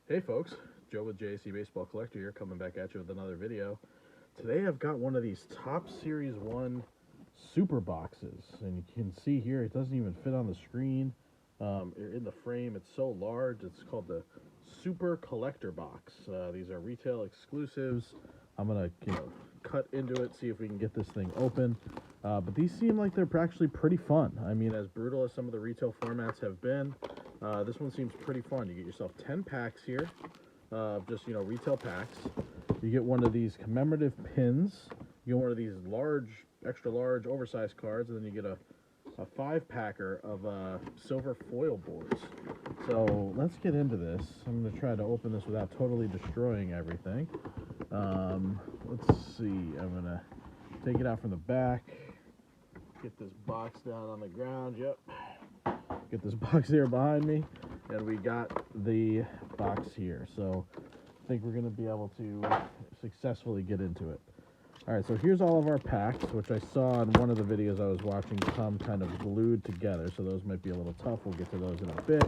Hey folks, Joe with JC Baseball Collector here, coming back at you with another video. Today I've got one of these Top Series 1 super boxes, and you can see here it doesn't even fit on the screen. In the frame, it's so large. It's called the Super Collector Box. These are retail exclusives. I'm gonna, cut into it, see if we can get this thing open. But these seem like they're actually pretty fun. I mean, as brutal as some of the retail formats have been, this one seems pretty fun. You get yourself 10 packs here, just, retail packs. You get one of these commemorative pins. You get one of these large, extra large, oversized cards, and then you get a 5-packer of silver foil boards. So let's get into this. I'm going to try to open this without totally destroying everything. Let's see. I'm going to take it out from the back. Get this box down on the ground. Yep. Get this box here behind me. And we got the box here. So I think we're going to be able to successfully get into it. Alright, so here's all of our packs, which I saw in one of the videos I was watching come kind of glued together, so those might be a little tough. We'll get to those in a bit.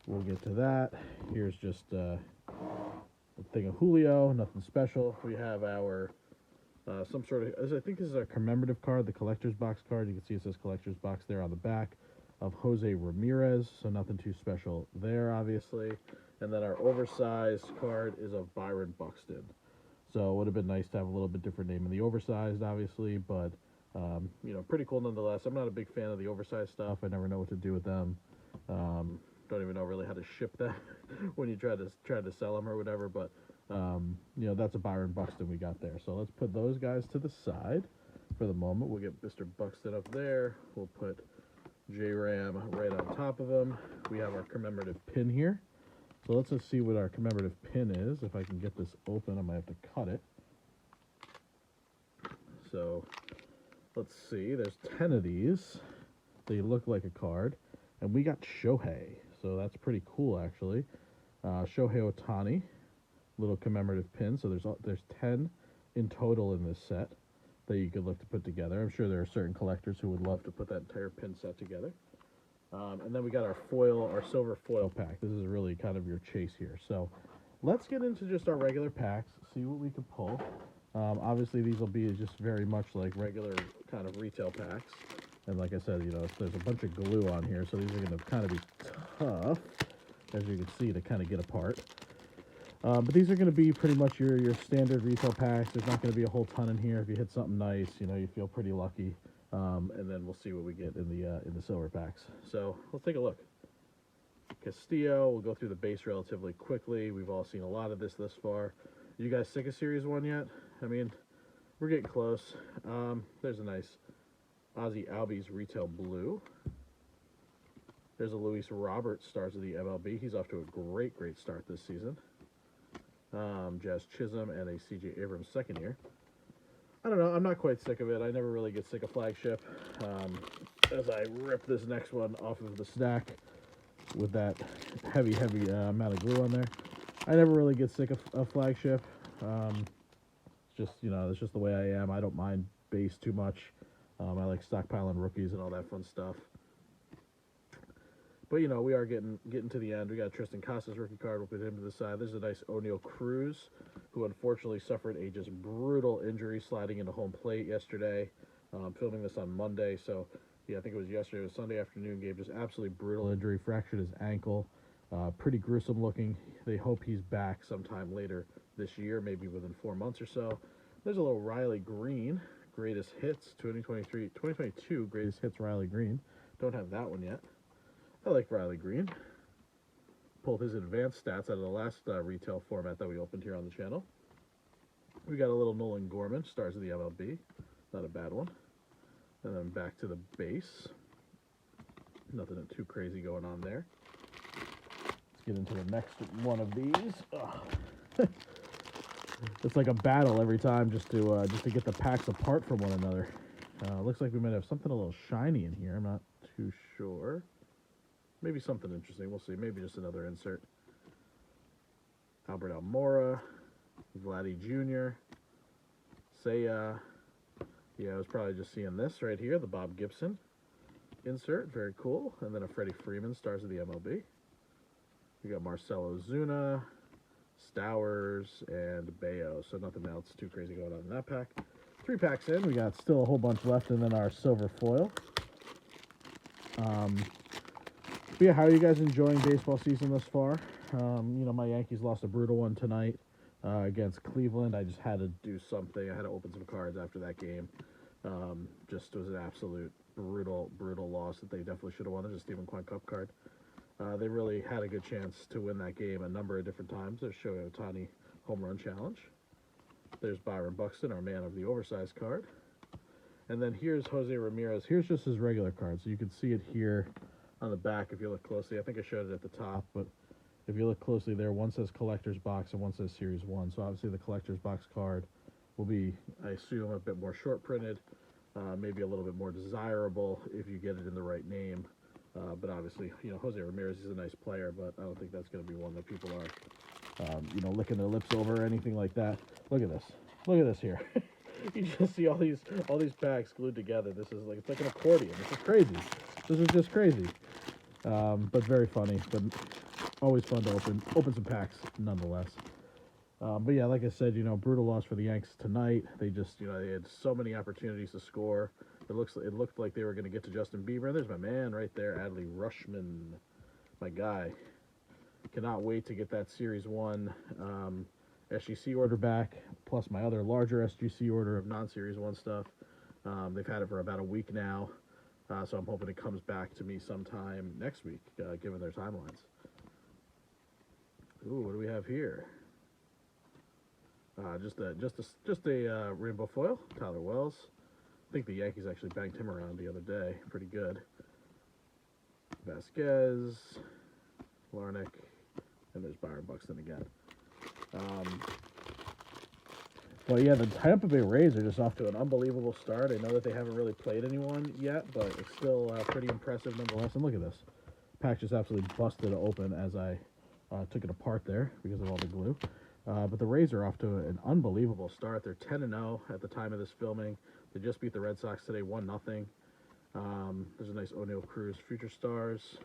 We'll get to that. Here's just a thing of Julio, nothing special. We have our, some sort of, I think this is our commemorative card, the collector's box card. You can see it says collector's box there on the back of Jose Ramirez, so nothing too special there, obviously. And then our oversized card is of Byron Buxton. So it would have been nice to have a little bit different name in the oversized, obviously, but, pretty cool nonetheless. I'm not a big fan of the oversized stuff. I never know what to do with them. Don't even know really how to ship them when you try to sell them or whatever, but, that's a Byron Buxton we got there. So let's put those guys to the side for the moment. We'll get Mr. Buxton up there. We'll put J-Ram right on top of him. We have our commemorative pin here. So let's just see what our commemorative pin is. If I can get this open, I might have to cut it. So let's see. There's 10 of these. They look like a card. And we got Shohei. So that's pretty cool, actually. Shohei Ohtani. Little commemorative pin. So there's 10 in total in this set that you could look to put together. I'm sure there are certain collectors who would love to put that entire pin set together. And then we got our silver foil pack. This is really kind of your chase here. So let's get into just our regular packs, see what we can pull. Obviously, these will be just very much like regular kind of retail packs. And like I said, there's a bunch of glue on here, so these are going to kind of be tough, as you can see, to kind of get apart. But these are going to be pretty much your standard retail packs. There's not going to be a whole ton in here. If you hit something nice, you feel pretty lucky. And then we'll see what we get in the silver packs. So let's take a look. Castillo, we'll go through the base relatively quickly. We've all seen a lot of this thus far. You guys sick of Series 1 yet? I mean, we're getting close. There's a nice Ozzie Albies Retail Blue. There's a Luis Robert Stars of the MLB. He's off to a great start this season. Jazz Chisholm and a C.J. Abrams second year. I don't know. I'm not quite sick of it. I never really get sick of Flagship. As I rip this next one off of the stack with that heavy amount of glue on there, I never really get sick of Flagship. It's just, it's just the way I am. I don't mind base too much. I like stockpiling rookies and all that fun stuff. But, we are getting to the end. We got Tristan Casas rookie card. We'll put him to the side. There's a nice O'Neal Cruz, who unfortunately suffered a just brutal injury sliding into home plate yesterday. Filming this on Monday, so yeah, I think it was yesterday. It was Sunday afternoon game. Just absolutely brutal injury. Fractured his ankle. Pretty gruesome looking. They hope he's back sometime later this year, maybe within 4 months or so. There's a little Riley Green, greatest hits 2022 greatest hits Riley Green. Don't have that one yet. I like Riley Green. Pulled his advanced stats out of the last retail format that we opened here on the channel. We got a little Nolan Gorman, Stars of the MLB. Not a bad one. And then back to the base. Nothing too crazy going on there. Let's get into the next one of these. It's like a battle every time just to get the packs apart from one another. Looks like we might have something a little shiny in here. I'm not too sure. Maybe something interesting. We'll see. Maybe just another insert. Albert Almora, Vladdy Jr., Seiya. Yeah, I was probably just seeing this right here, the Bob Gibson insert. Very cool. And then a Freddie Freeman, Stars of the MLB. We got Marcelo Zuna, Stowers, and Bayo. So nothing else too crazy going on in that pack. 3 packs in. We got still a whole bunch left, and then our silver foil. But yeah, how are you guys enjoying baseball season thus far? You know, my Yankees lost a brutal one tonight against Cleveland. I just had to do something. I had to open some cards after that game. Just was an absolute brutal loss that they definitely should have won. There's a Stephen Kwan Cup card. They really had a good chance to win that game a number of different times. There's Shohei Ohtani home run challenge. There's Byron Buxton, our man of the oversized card. And then here's Jose Ramirez. Here's just his regular card. So you can see it here on the back if you look closely. I think I showed it at the top, but if you look closely there, one says Collector's Box and one says Series 1. So obviously the Collector's Box card will be, I assume, a bit more short printed, maybe a little bit more desirable if you get it in the right name. But obviously, you know, Jose Ramirez is a nice player, but I don't think that's going to be one that people are, you know, licking their lips over or anything like that. Look at this. Look at this here. You just see all these packs glued together. This is like, it's like an accordion. This is crazy. This is just crazy. But very funny. But always fun to open some packs nonetheless. But yeah, like I said, you know, brutal loss for the Yanks tonight. They just, you know, they had so many opportunities to score. It looked like they were going to get to Justin Bieber. There's my man right there, Adley Rutschman, my guy. Cannot wait to get that Series 1 SGC order back, plus my other larger SGC order of non-Series 1 stuff. They've had it for about a week now, so I'm hoping it comes back to me sometime next week, given their timelines. Ooh, what do we have here? Just a rainbow foil, Tyler Wells. I think the Yankees actually banged him around the other day. Pretty good. Vasquez, Larnick, and there's Byron Buxton again. Well, yeah, the Tampa Bay Rays are just off to an unbelievable start. I know that they haven't really played anyone yet, but it's still pretty impressive nonetheless. And look at this. Pack just absolutely busted open as I took it apart there because of all the glue. But the Rays are off to an unbelievable start. They're 10-0 at the time of this filming. They just beat the Red Sox today, 1-0. There's a nice O'Neill Cruz Future Stars.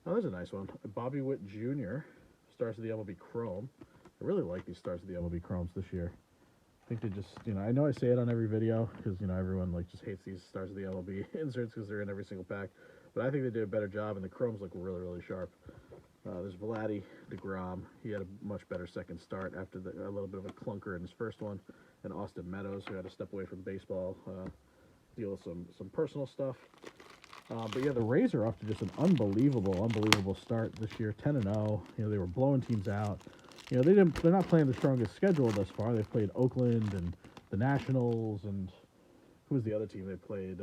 Oh, there's a nice one. Bobby Witt Jr., Stars of the MLB Chrome. I really like these Stars of the MLB Chromes this year. I think they just, you know, I know I say it on every video because, you know, everyone, like, just hates these Stars of the MLB inserts because they're in every single pack. But I think they did a better job, and the Chromes look really sharp. There's Vladdy, DeGrom. He had a much better second start after a little bit of a clunker in his first one. And Austin Meadows, who had to step away from baseball, deal with some personal stuff. But yeah, the Rays are off to just an unbelievable start this year, 10-0. You know, they were blowing teams out. You know, they're not playing the strongest schedule thus far. They've played Oakland and the Nationals, and who was the other team they played?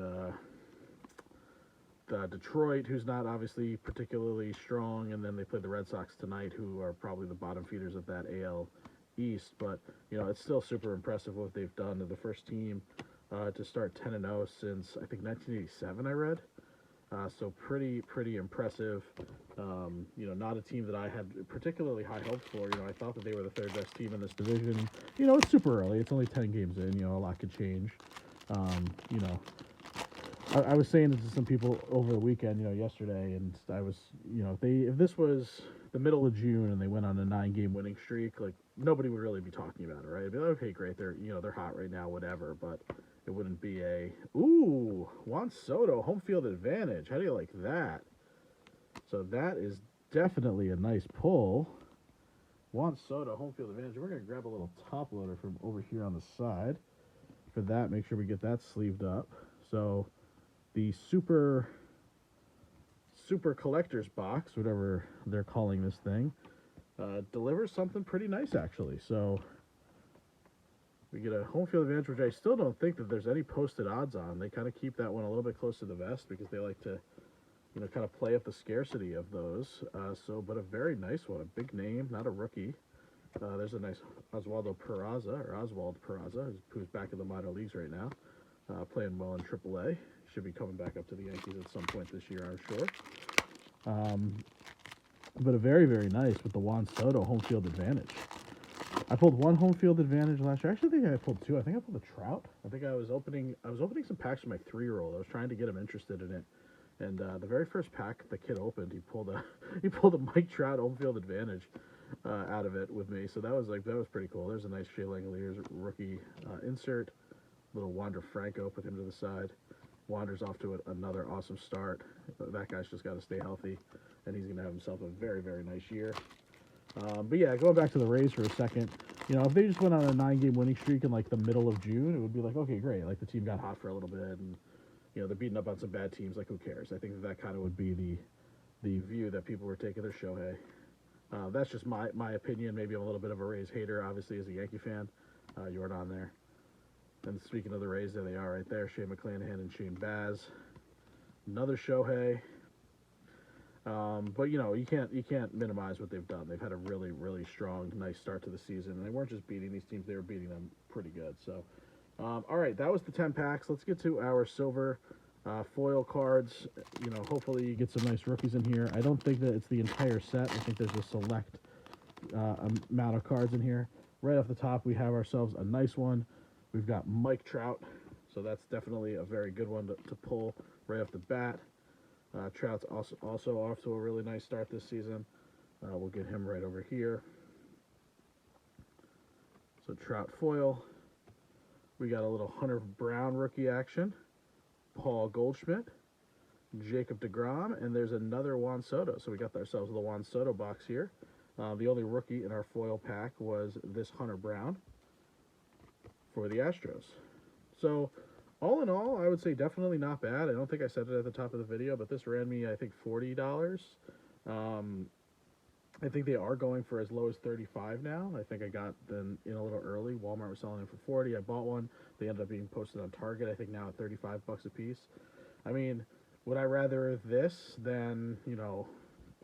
Detroit, who's not obviously particularly strong, and then they played the Red Sox tonight, who are probably the bottom feeders of that AL East. But, you know, it's still super impressive what they've done. They're the first team to start 10-0 since, I think, 1987, I read. So pretty impressive. You know, not a team that I had particularly high hopes for. You know, I thought that they were the third best team in this division. You know, it's super early. It's only 10 games in. You know, a lot could change. You know, I was saying this to some people over the weekend, you know, yesterday, and I was, you know, if this was the middle of June and they went on a 9-game winning streak, like, nobody would really be talking about it, right? It'd be like, okay, great, they're hot right now, whatever, but it wouldn't be Juan Soto, home field advantage. How do you like that? So that is definitely a nice pull. Juan Soto, home field advantage. We're going to grab a little top loader from over here on the side. For that, make sure we get that sleeved up. So the super collector's box, whatever they're calling this thing, delivers something pretty nice, actually. So we get a home field advantage, which I still don't think that there's any posted odds on. They kind of keep that one a little bit close to the vest because they like to, you know, kind of play up the scarcity of those. But a very nice one, a big name, not a rookie. There's a nice Oswald Peraza, who's back in the minor leagues right now, playing well in AAA. Should be coming back up to the Yankees at some point this year, I'm sure. But a very nice with the Juan Soto home field advantage. I pulled one home field advantage last year. Actually, I think I pulled two. I think I pulled a Trout. I think I was opening some packs for my 3-year-old. I was trying to get him interested in it. And the very first pack the kid opened, he pulled a he pulled a Mike Trout home field advantage out of it with me. So that was pretty cool. There's a nice Shea Langoliers rookie insert. Little Wander Franco, put him to the side. Wander's off to another awesome start. That guy's just got to stay healthy, and he's going to have himself a very, very nice year. But yeah, going back to the Rays for a second, you know, if they just went on a 9-game winning streak in like the middle of June, it would be like, okay, great. Like the team got hot for a little bit, and you know they're beating up on some bad teams. Like who cares? I think that kind of would be the view that people were taking of Shohei. That's just my opinion. Maybe I'm a little bit of a Rays hater, obviously, as a Yankee fan. You're on there. And speaking of the Rays, there they are right there. Shane McClanahan and Shane Baz. Another Shohei. But you know, you can't minimize what they've done. They've had a really, really strong, nice start to the season. And they weren't just beating these teams, they were beating them pretty good. So all right, that was the 10 packs. Let's get to our silver foil cards. You know, hopefully you get some nice rookies in here. I don't think that it's the entire set. I think there's a select amount of cards in here. Right off the top, we have ourselves a nice one. We've got Mike Trout, so that's definitely a very good one to pull right off the bat. Trout's also off to a really nice start this season. We'll get him right over here. So Trout foil. We got a little Hunter Brown rookie action. Paul Goldschmidt. Jacob deGrom. And there's another Juan Soto. So we got ourselves the Juan Soto box here. The only rookie in our foil pack was this Hunter Brown for the Astros. So all in all, I would say definitely not bad. I don't think I said it at the top of the video, but this ran me, I think, $40. I think they are going for as low as $35 now. I think I got them in a little early. Walmart was selling them for $40. I bought one. They ended up being posted on Target, I think now at $35 a piece. I mean, would I rather this than, you know,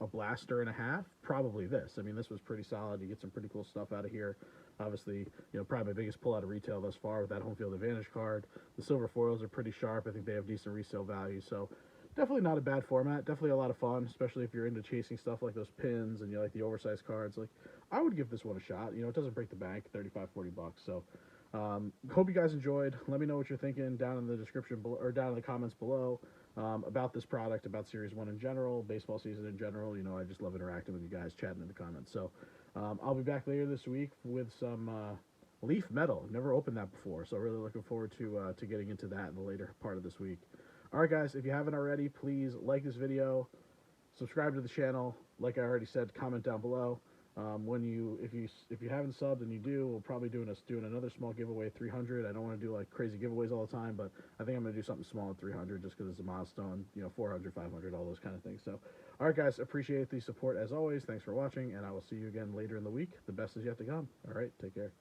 a blaster and a half? Probably this. I mean, this was pretty solid. You get some pretty cool stuff out of here. Obviously, you know, probably my biggest pull out of retail thus far with that home field advantage card. The silver foils are pretty sharp. I think they have decent resale value. So definitely not a bad format. Definitely a lot of fun, especially if you're into chasing stuff like those pins and you like the oversized cards. Like, I would give this one a shot. You know, it doesn't break the bank, $35-40. So hope you guys enjoyed. Let me know what you're thinking down in the description below, or down in the comments below, about this product, about Series 1 in general, baseball season in general. You know, I just love interacting with you guys, chatting in the comments. So I'll be back later this week with some Leaf Metal. Never opened that before, so really looking forward to getting into that in the later part of this week. All right, guys, if you haven't already, please like this video, subscribe to the channel. Like I already said, comment down below. If you haven't subbed and you do, we'll probably doing another small giveaway at 300. I don't want to do like crazy giveaways all the time, but I think I'm going to do something small at 300 just because it's a milestone, you know, 400, 500, all those kind of things. So, all right, guys, appreciate the support as always. Thanks for watching, and I will see you again later in the week. The best is yet to come. All right, take care.